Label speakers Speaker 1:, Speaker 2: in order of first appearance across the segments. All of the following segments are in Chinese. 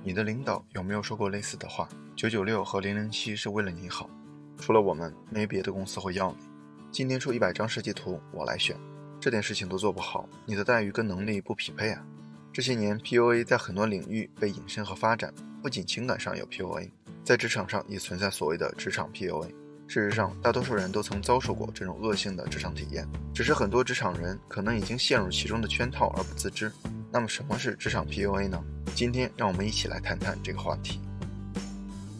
Speaker 1: 你的领导有没有说过类似的话？996和007是为了你好，除了我们，没别的公司会要你。今天出100张设计图，我来选。这点事情都做不好，你的待遇跟能力不匹配啊。这些年 PUA 在很多领域被引申和发展，不仅情感上有 PUA， 在职场上也存在所谓的职场 PUA。事实上，大多数人都曾遭受过这种恶性的职场体验，只是很多职场人可能已经陷入其中的圈套而不自知。那么什么是职场 PUA 呢？今天让我们一起来谈谈这个话题。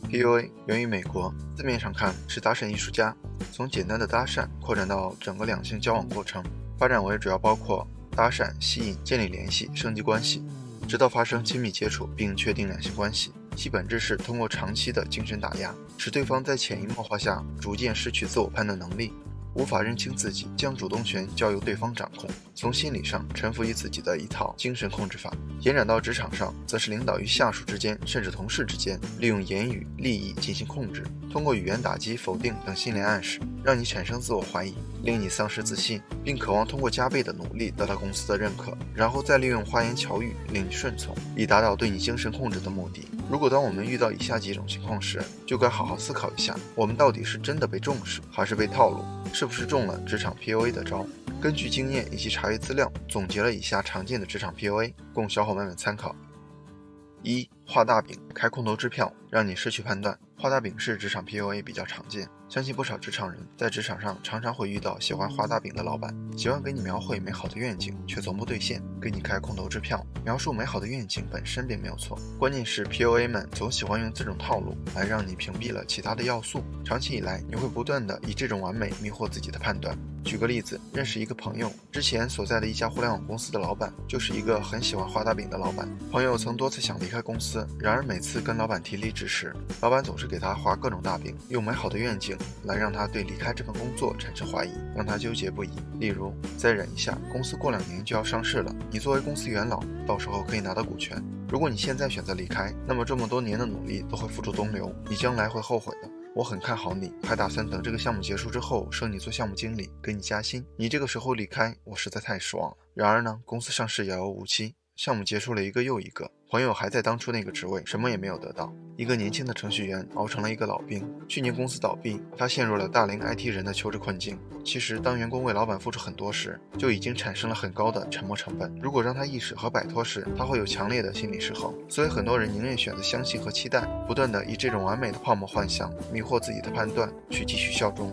Speaker 1: PUA 源于美国，字面上看是搭讪艺术家，从简单的搭讪扩展到整个两性交往过程，发展为主要包括搭讪、吸引、建立联系、升级关系，直到发生亲密接触并确定两性关系。其本质是通过长期的精神打压，使对方在潜移默化下逐渐失去自我判断能力，无法认清自己，将主动权交由对方掌控，从心理上臣服于自己的一套精神控制法。延展到职场上，则是领导与下属之间，甚至同事之间，利用言语、利益进行控制，通过语言打击、否定等心理暗示，让你产生自我怀疑，令你丧失自信，并渴望通过加倍的努力得到公司的认可，然后再利用花言巧语令你顺从，以达到对你精神控制的目的。如果当我们遇到以下几种情况时，就该好好思考一下，我们到底是真的被重视，还是被套路，是不是中了职场 PUA 的招。根据经验以及查阅资料，总结了以下常见的职场 PUA， 供小伙伴们参考。1. 画大饼，开空头支票，让你失去判断。画大饼是职场 PUA 比较常见，相信不少职场人在职场上常常会遇到喜欢画大饼的老板，喜欢给你描绘美好的愿景，却从不兑现，给你开空头支票。描述美好的愿景本身并没有错，关键是 PUA 们总喜欢用这种套路来让你屏蔽了其他的要素，长期以来你会不断的以这种完美迷惑自己的判断。举个例子，认识一个朋友，之前所在的一家互联网公司的老板就是一个很喜欢画大饼的老板。朋友曾多次想离开公司，然而每次跟老板提离职时，老板总是给他画各种大饼，用美好的愿景来让他对离开这份工作产生怀疑，让他纠结不已。例如，再忍一下，公司过2年就要上市了，你作为公司元老，到时候可以拿到股权。如果你现在选择离开，那么这么多年的努力都会付诸东流，你将来会后悔的。我很看好你，还打算等这个项目结束之后升你做项目经理，给你加薪。你这个时候离开，我实在太失望了。然而呢，公司上市遥遥无期，项目结束了一个又一个，朋友还在当初那个职位，什么也没有得到。一个年轻的程序员熬成了一个老兵，去年公司倒闭，他陷入了大龄 IT 人的求职困境。其实当员工为老板付出很多时，就已经产生了很高的沉没成本，如果让他意识和摆脱时，他会有强烈的心理失衡。所以很多人宁愿选择相信和期待，不断的以这种完美的泡沫幻想迷惑自己的判断，去继续效忠。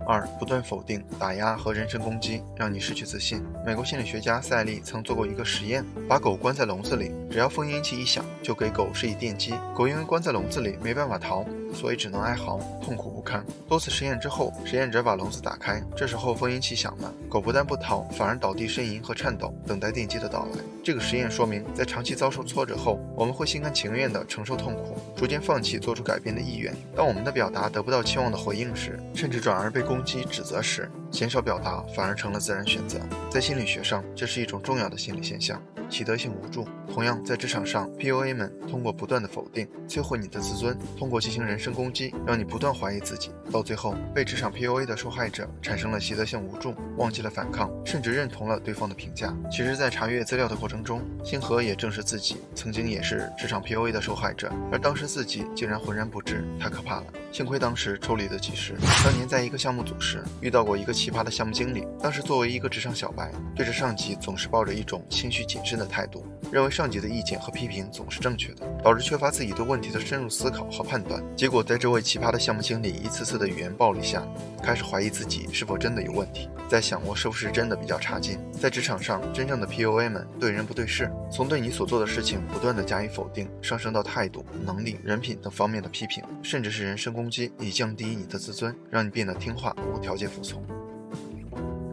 Speaker 1: 2. 不断否定、打压和人身攻击，让你失去自信。美国心理学家塞利曾做过一个实验，把狗关在笼子里，只要封音器一响，就给狗施以电击。狗因为关在笼子里没办法逃，所以只能哀嚎，痛苦不堪。多次实验之后，实验者把笼子打开，这时候封音器响了，狗不但不逃，反而倒地呻吟和颤抖，等待电击的到来。这个实验说明，在长期遭受挫折后，我们会心甘情愿地承受痛苦，逐渐放弃做出改变的意愿。当我们的表达得不到期望的回应时，甚至转而被攻击、指责时，减少表达反而成了自然选择。在心理学上，这是一种重要的心理现象，习得性无助。同样，在职场上 ，PUA 们通过不断的否定，摧毁你的自尊，通过进行人身攻击，让你不断怀疑自己，到最后，被职场 PUA 的受害者产生了习得性无助，忘记了反抗，甚至认同了对方的评价。其实，在查阅资料的过程中，星河也证实自己曾经也是职场 PUA 的受害者，而当时自己竟然浑然不知，太可怕了。幸亏当时抽离得及时。当年在一个项目组时，遇到过一个奇葩的项目经理，当时作为一个职场小白，对着上级总是抱着一种谦虚谨慎的态度，认为上级的意见和批评总是正确的，导致缺乏自己对问题的深入思考和判断。结果在这位奇葩的项目经理一次次的语言暴力下，开始怀疑自己是否真的有问题，在想我是不是真的比较差劲。在职场上，真正的 PUA 们对人不对事，从对你所做的事情不断的加以否定，上升到态度、能力、人品等方面的批评，甚至是人身攻击，以降低你的自尊，让你变得听话，无条件服从。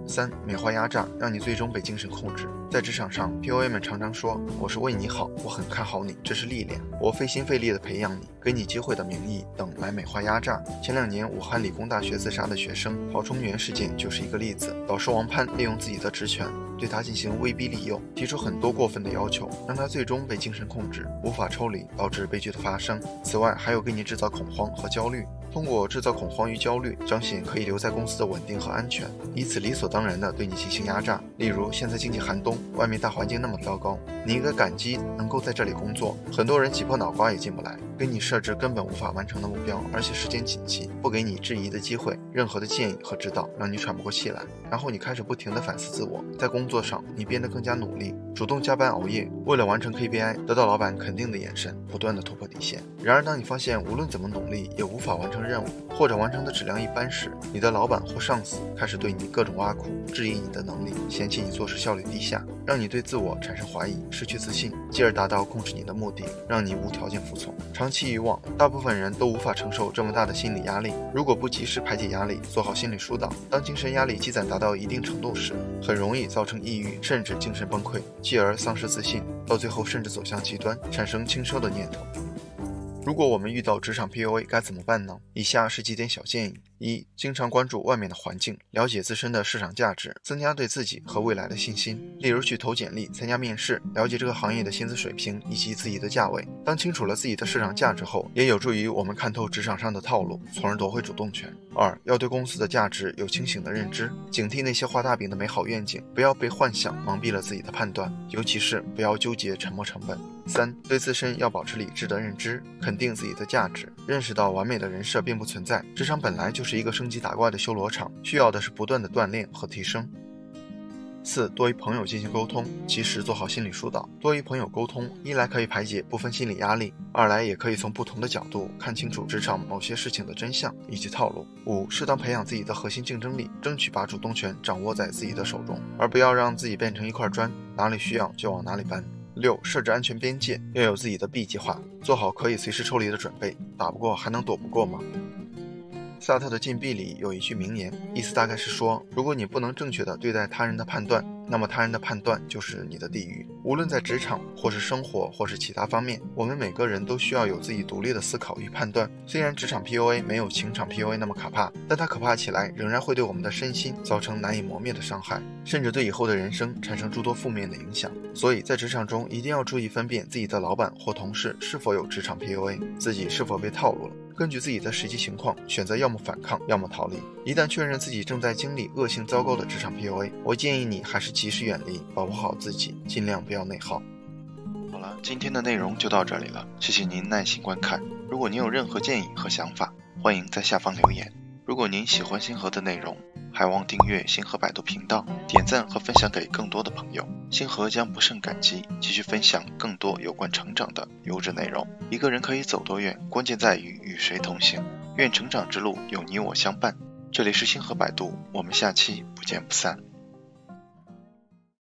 Speaker 1: 3. 美化压榨，让你最终被精神控制。在职场上 ，PUA 们常常说：“我是为你好，我很看好你，这是历练，我费心费力的培养你，给你机会的名义等来美化压榨。”前2年武汉理工大学自杀的学生郝崇元事件就是一个例子。导师王攀利用自己的职权，对他进行威逼利诱，提出很多过分的要求，让他最终被精神控制，无法抽离，导致悲剧的发生。此外，还有给你制造恐慌和焦虑。通过制造恐慌与焦虑，彰显可以留在公司的稳定和安全，以此理所当当然的对你进行压榨。例如现在经济寒冬，外面大环境那么糟糕，你应该感激能够在这里工作，很多人挤破脑瓜也进不来，给你设置根本无法完成的目标，而且时间紧急，不给你质疑的机会，任何的建议和指导让你喘不过气来。然后你开始不停地反思自我，在工作上你变得更加努力，主动加班熬夜，为了完成 KPI 得到老板肯定的眼神，不断地突破底线。然而当你发现无论怎么努力也无法完成任务，或者完成的质量一般时，你的老板或上司开始对你各种挖苦，质疑你的能力，嫌弃你做事效率低下，让你对自我产生怀疑，失去自信，继而达到控制你的目的，让你无条件服从。长期以往，大部分人都无法承受这么大的心理压力，如果不及时排解压力，做好心理疏导，当精神压力积攒达到一定程度时，很容易造成抑郁，甚至精神崩溃，继而丧失自信，到最后甚至走向极端，产生轻生的念头。如果我们遇到职场 PUA 该怎么办呢？以下是几点小建议。一、经常关注外面的环境，了解自身的市场价值，增加对自己和未来的信心。例如去投简历、参加面试，了解这个行业的薪资水平以及自己的价位。当清楚了自己的市场价值后，也有助于我们看透职场上的套路，从而夺回主动权。二、要对公司的价值有清醒的认知，警惕那些画大饼的美好愿景，不要被幻想蒙蔽了自己的判断，尤其是不要纠结沉没成本。三、对自身要保持理智的认知，肯定自己的价值，认识到完美的人设并不存在，职场本来就是一个升级打怪的修罗场，需要的是不断的锻炼和提升。四、多与朋友进行沟通，及时做好心理疏导。多与朋友沟通，一来可以排解部分心理压力，二来也可以从不同的角度看清楚职场某些事情的真相以及套路。五、适当培养自己的核心竞争力，争取把主动权掌握在自己的手中，而不要让自己变成一块砖，哪里需要就往哪里搬。六、设置安全边界，要有自己的 B 计划，做好可以随时抽离的准备，打不过还能躲不过吗？萨特的禁闭里有一句名言，意思大概是说，如果你不能正确的对待他人的判断，那么他人的判断就是你的地狱。无论在职场或是生活或是其他方面，我们每个人都需要有自己独立的思考与判断。虽然职场 PUA 没有情场 PUA 那么可怕，但它可怕起来仍然会对我们的身心造成难以磨灭的伤害，甚至对以后的人生产生诸多负面的影响。所以在职场中一定要注意分辨自己的老板或同事是否有职场 PUA， 自己是否被套路了，根据自己的实际情况选择要么反抗要么逃离。一旦确认自己正在经历恶性糟糕的职场 PUA， 我建议你还是及时远离，保护好自己，尽量不要内耗。好了，今天的内容就到这里了，谢谢您耐心观看。如果您有任何建议和想法，欢迎在下方留言。如果您喜欢星河的内容，还望订阅星河百度频道，点赞和分享给更多的朋友。星河将不胜感激，继续分享更多有关成长的优质内容。一个人可以走多远，关键在于与谁同行。愿成长之路有你我相伴。这里是星河百度，我们下期不见不散。